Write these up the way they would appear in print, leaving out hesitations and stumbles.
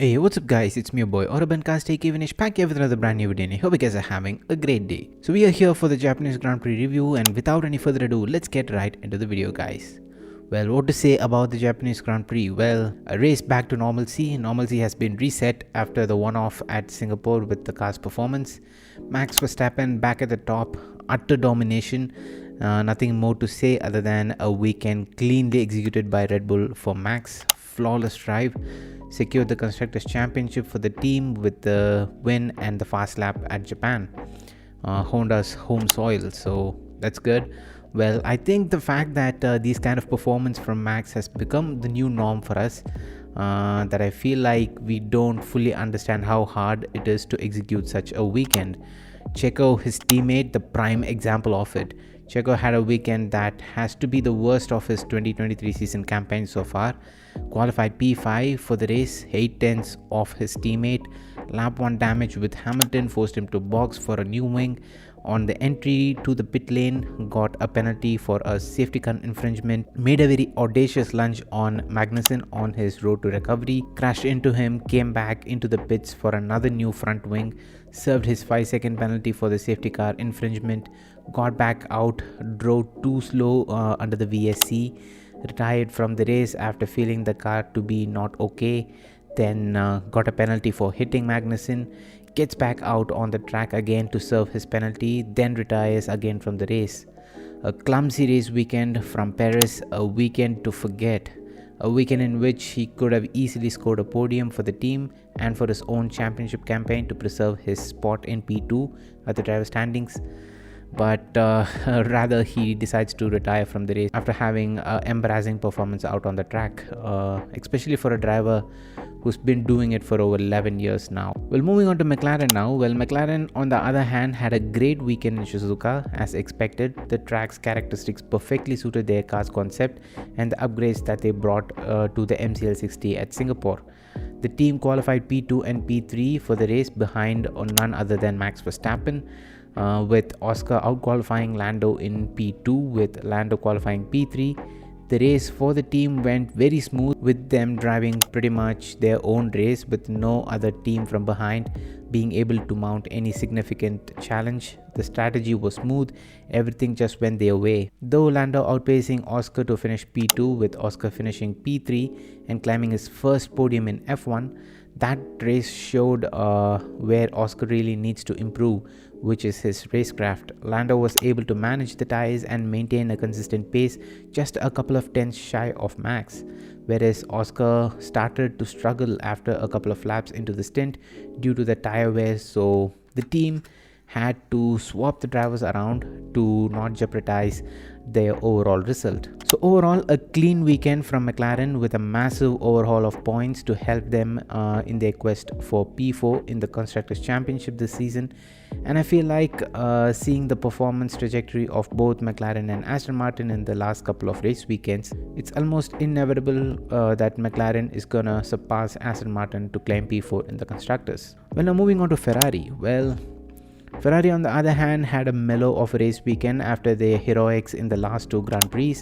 Hey, what's up guys, it's me your boy Orabancast Vinish back here with another brand new video and I hope you guys are having a great day. So we are here for the Japanese Grand Prix review and without any further ado, let's get right into the video guys. Well, what to say about the Japanese Grand Prix? Well, a race back to normalcy. Normalcy has been reset after the one-off at Singapore with the car's performance. Max Verstappen back at the top, utter domination. Nothing more to say other than a weekend cleanly executed by Red Bull for Max. Flawless drive. Secured the Constructors' Championship for the team with the win and the fast lap at Japan, Honda's home soil, so that's good. Well, I think the fact that these kind of performance from Max has become the new norm for us, that I feel like we don't fully understand how hard it is to execute such a weekend. Checo, his teammate, the prime example of it. Checo had a weekend that has to be the worst of his 2023 season campaign so far. Qualified P5 for the race, 8/10 off his teammate. Lap 1 damage with Hamilton forced him to box for a new wing. On the entry to the pit lane, got a penalty for a safety car infringement. Made a very audacious lunge on Magnussen on his road to recovery. Crashed into him, came back into the pits for another new front wing. Served his 5-second penalty for the safety car infringement. Got back out, drove too slow under the VSC. Retired from the race after feeling the car to be not okay. Then got a penalty for hitting Magnussen. Gets back out on the track again to serve his penalty, then retires again from the race. A clumsy race weekend from Perez, a weekend to forget. A weekend in which he could have easily scored a podium for the team and for his own championship campaign to preserve his spot in P2 at the driver standings. But rather he decides to retire from the race after having an embarrassing performance out on the track, especially for a driver who's been doing it for over 11 years now. Well, moving on to McLaren now. Well, McLaren on the other hand had a great weekend in Suzuka as expected. The track's characteristics perfectly suited their car's concept and the upgrades that they brought to the MCL60 at Singapore. The team qualified P2 and P3 for the race behind none other than Max Verstappen, with Oscar out-qualifying Lando in P2 with Lando qualifying P3. The race for the team went very smooth with them driving pretty much their own race with no other team from behind being able to mount any significant challenge. The strategy was smooth, everything just went their way. Though Lando outpacing Oscar to finish P2 with Oscar finishing P3 and climbing his first podium in F1, that race showed where Oscar really needs to improve, which is his racecraft. Lando was able to manage the tires and maintain a consistent pace just a couple of tenths shy of Max, whereas Oscar started to struggle after a couple of laps into the stint due to the tire wear, so the team had to swap the drivers around to not jeopardize their overall result. So overall, a clean weekend from McLaren with a massive overhaul of points to help them in their quest for P4 in the Constructors' Championship this season. And I feel like seeing the performance trajectory of both McLaren and Aston Martin in the last couple of race weekends, it's almost inevitable that McLaren is gonna surpass Aston Martin to claim P4 in the Constructors. Well, now moving on to Ferrari. Well, Ferrari on the other hand had a mellow of a race weekend after their heroics in the last two Grand Prix.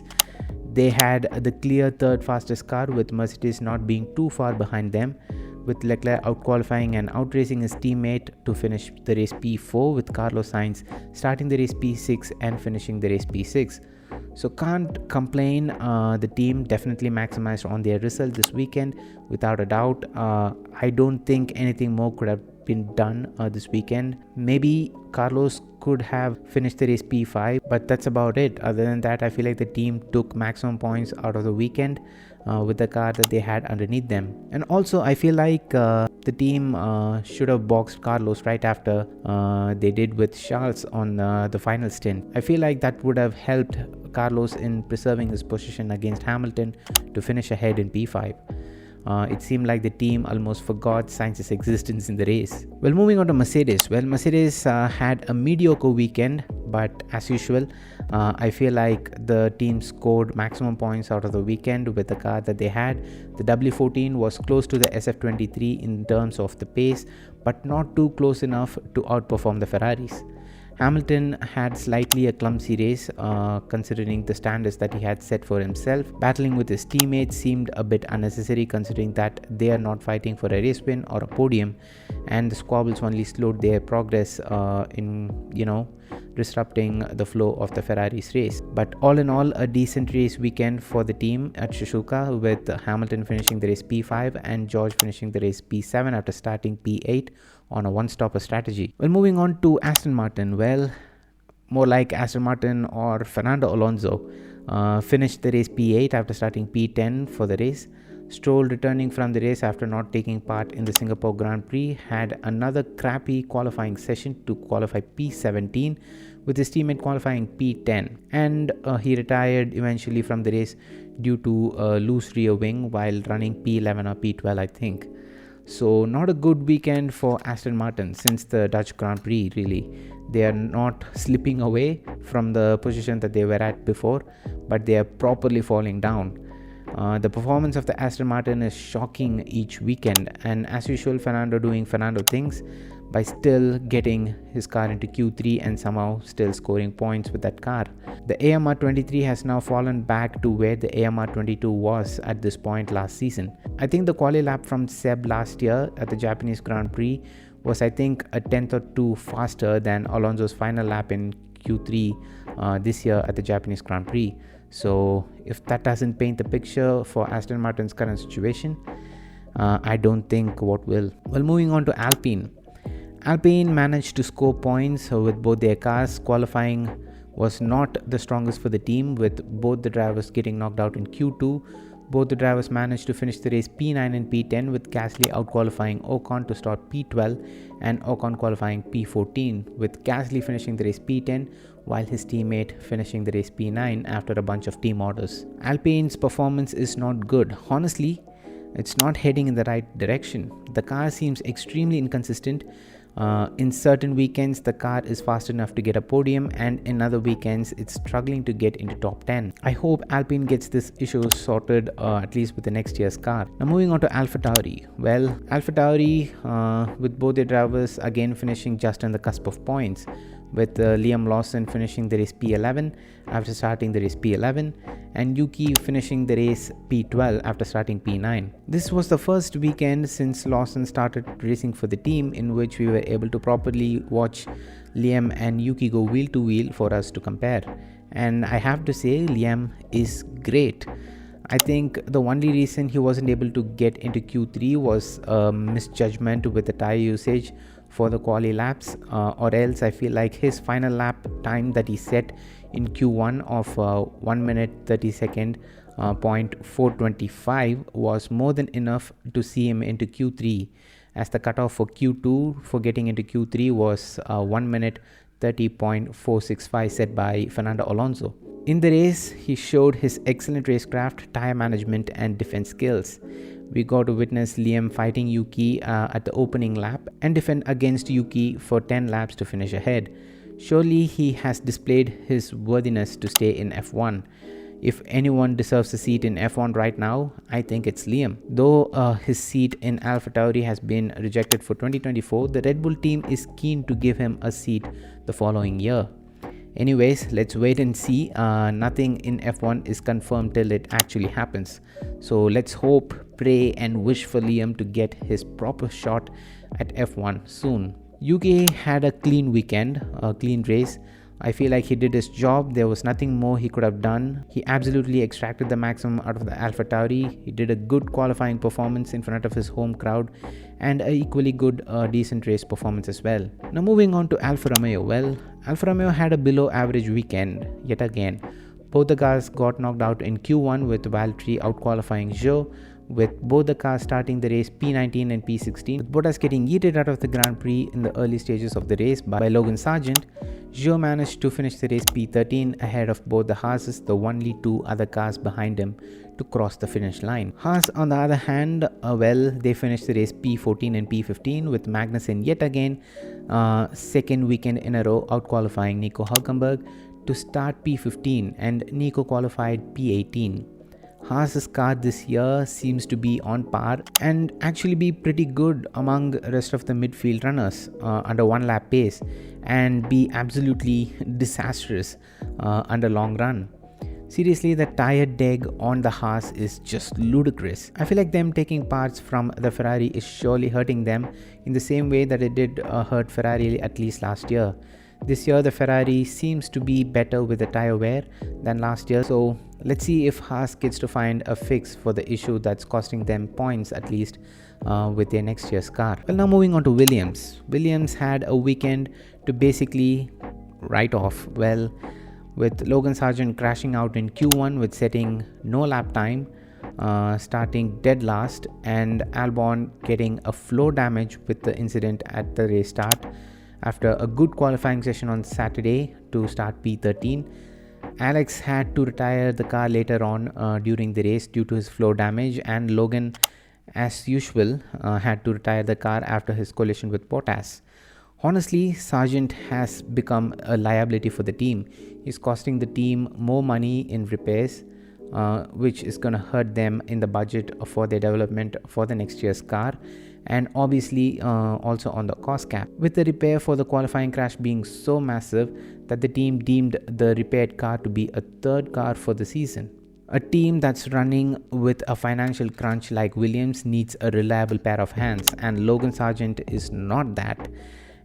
They had the clear third fastest car with Mercedes not being too far behind them, with Leclerc out-qualifying and outracing his teammate to finish the race P4 with Carlos Sainz starting the race P6 and finishing the race P6. So can't complain, the team definitely maximized on their result this weekend without a doubt. I don't think anything more could have been done this weekend. Maybe Carlos could have finished the race P5, but that's about it. Other than that, I feel like the team took maximum points out of the weekend with the car that they had underneath them. And also I feel like the team should have boxed Carlos right after they did with Charles on the final stint. I feel like that would have helped Carlos in preserving his position against Hamilton to finish ahead in P5. It seemed like the team almost forgot Sainz's existence in the race. Well, moving on to Mercedes. Well, Mercedes had a mediocre weekend, but as usual, I feel like the team scored maximum points out of the weekend with the car that they had. The W14 was close to the SF23 in terms of the pace, but not too close enough to outperform the Ferraris. Hamilton had slightly a clumsy race considering the standards that he had set for himself. Battling with his teammates seemed a bit unnecessary considering that they are not fighting for a race win or a podium, and the squabbles only slowed their progress in disrupting the flow of the Ferrari's race. But all in all, a decent race weekend for the team at Suzuka, with Hamilton finishing the race P5 and George finishing the race P7 after starting P8 on a one-stopper strategy. Well, moving on to Aston Martin, well, more like Aston Martin or Fernando Alonso finished the race P8 after starting P10 for the race. Stroll, returning from the race after not taking part in the Singapore Grand Prix, had another crappy qualifying session to qualify P17, with his teammate qualifying P10, and he retired eventually from the race due to a loose rear wing while running P11 or P12, I think. So not a good weekend for Aston Martin since the Dutch Grand Prix. Really, they are not slipping away from the position that they were at before, but they are properly falling down. The performance of the Aston Martin is shocking each weekend, and as usual, Fernando doing Fernando things by still getting his car into Q3 and somehow still scoring points with that car. The AMR 23 has now fallen back to where the AMR 22 was at this point last season. I think the quali lap from Seb last year at the Japanese Grand Prix was, I think, a tenth or two faster than Alonso's final lap in Q3 this year at the Japanese Grand Prix. So if that doesn't paint the picture for Aston Martin's current situation, I don't think what will. Well, moving on to Alpine. Alpine managed to score points with both their cars. Qualifying was not the strongest for the team, with both the drivers getting knocked out in Q2. Both the drivers managed to finish the race P9 and P10, with Gasly out-qualifying Ocon to start P12 and Ocon qualifying P14, with Gasly finishing the race P10 while his teammate finishing the race P9 after a bunch of team orders. Alpine's performance is not good. Honestly, it's not heading in the right direction. The car seems extremely inconsistent. In certain weekends, the car is fast enough to get a podium, and in other weekends, it's struggling to get into top 10. I hope Alpine gets this issue sorted at least with the next year's car. Now moving on to AlphaTauri. Well, AlphaTauri with both their drivers again finishing just on the cusp of points, with Liam Lawson finishing the race P11 after starting the race P11, and Yuki finishing the race P12 after starting P9. This was the first weekend since Lawson started racing for the team in which we were able to properly watch Liam and Yuki go wheel to wheel for us to compare. And I have to say, Liam is great. I think the only reason he wasn't able to get into Q3 was a misjudgment with the tire usage for the quali laps, or else I feel like his final lap time that he set in Q1 of 1 minute 30 second .425 was more than enough to see him into Q3, as the cutoff for Q2 for getting into Q3 was 1 minute 30.465 set by Fernando Alonso. In the race, he showed his excellent racecraft, tire management and defense skills. We got to witness Liam fighting Yuki at the opening lap and defend against Yuki for 10 laps to finish ahead. Surely he has displayed his worthiness to stay in F1. If anyone deserves a seat in F1 right now, I think it's Liam. Though his seat in AlphaTauri has been rejected for 2024, the Red Bull team is keen to give him a seat the following year. Anyways, let's wait and see. Nothing in F1 is confirmed till it actually happens. So let's hope, pray and wish for Liam to get his proper shot at F1 soon. Yuki had a clean weekend, a clean race. I feel like he did his job. There was nothing more he could have done. He absolutely extracted the maximum out of the AlphaTauri. He did a good qualifying performance in front of his home crowd and an equally good decent race performance as well. Now moving on to Alfa Romeo. Well, Alfa Romeo had a below average weekend yet again. Both the cars got knocked out in Q1 with Valtteri out qualifying Zhou, with both the cars starting the race P19 and P16, with Bottas getting yeeted out of the Grand Prix in the early stages of the race by Logan Sargent. Zhou managed to finish the race P13 ahead of both the Haases, the only two other cars behind him to cross the finish line. Haas, on the other hand, well, they finished the race P14 and P15, with Magnussen yet again second weekend in a row out qualifying Nico Hülkenberg to start P15, and Nico qualified P18. Haas's car this year seems to be on par and actually be pretty good among the rest of the midfield runners under 1 lap pace, and be absolutely disastrous under long run. Seriously, the tire deg on the Haas is just ludicrous. I feel like them taking parts from the Ferrari is surely hurting them in the same way that it did hurt Ferrari at least last year. This year the Ferrari seems to be better with the tire wear than last year, so let's see if Haas gets to find a fix for the issue that's costing them points at least with their next year's car. Well, now moving on to Williams. Williams had a weekend to basically write off, well, with Logan Sargent crashing out in Q1 with setting no lap time, starting dead last, and Albon getting a floor damage with the incident at the race start. After a good qualifying session on Saturday to start P13, Alex had to retire the car later on during the race due to his floor damage, and Logan, as usual, had to retire the car after his collision with Bottas. Honestly, Sargent has become a liability for the team. He's costing the team more money in repairs, which is going to hurt them in the budget for their development for the next year's car, and obviously also on the cost cap, with the repair for the qualifying crash being so massive that the team deemed the repaired car to be a third car for the season. A team that's running with a financial crunch like Williams needs a reliable pair of hands, and Logan Sargent is not that,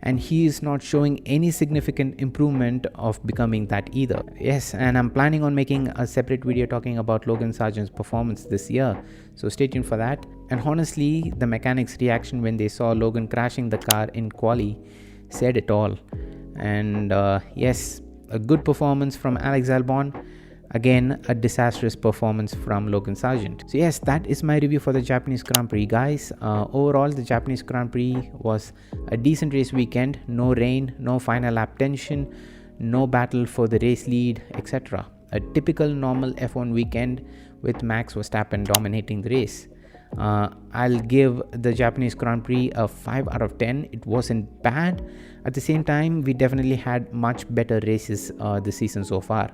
and he is not showing any significant improvement of becoming that either. Yes, and I'm planning on making a separate video talking about Logan Sargent's performance this year, so stay tuned for that. And honestly, the mechanics' reaction when they saw Logan crashing the car in quali said it all. And yes, a good performance from Alex Albon. Again, a disastrous performance from Logan Sargent. So yes, that is my review for the Japanese Grand Prix, guys. Overall, the Japanese Grand Prix was a decent race weekend. No rain, no final lap tension, no battle for the race lead, etc. A typical normal F1 weekend with Max Verstappen dominating the race. I'll give the Japanese Grand Prix a 5 out of 10. It wasn't bad. At the same time, we definitely had much better races this season so far.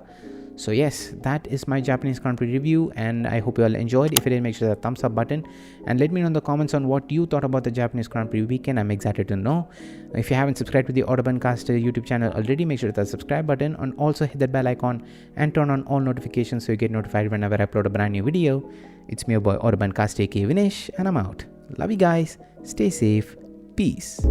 So yes, that is my Japanese Grand Prix review, and I hope you all enjoyed. If you did, make sure to hit the thumbs up button and let me know in the comments on what you thought about the Japanese Grand Prix weekend. I'm excited to know. If you haven't subscribed to the Autobahncaster YouTube channel already, make sure to hit the subscribe button and also hit that bell icon and turn on all notifications so you get notified whenever I upload a brand new video. It's me, your boy Autobahncaster aka Vinesh, and I'm out. Love you guys. Stay safe. Peace.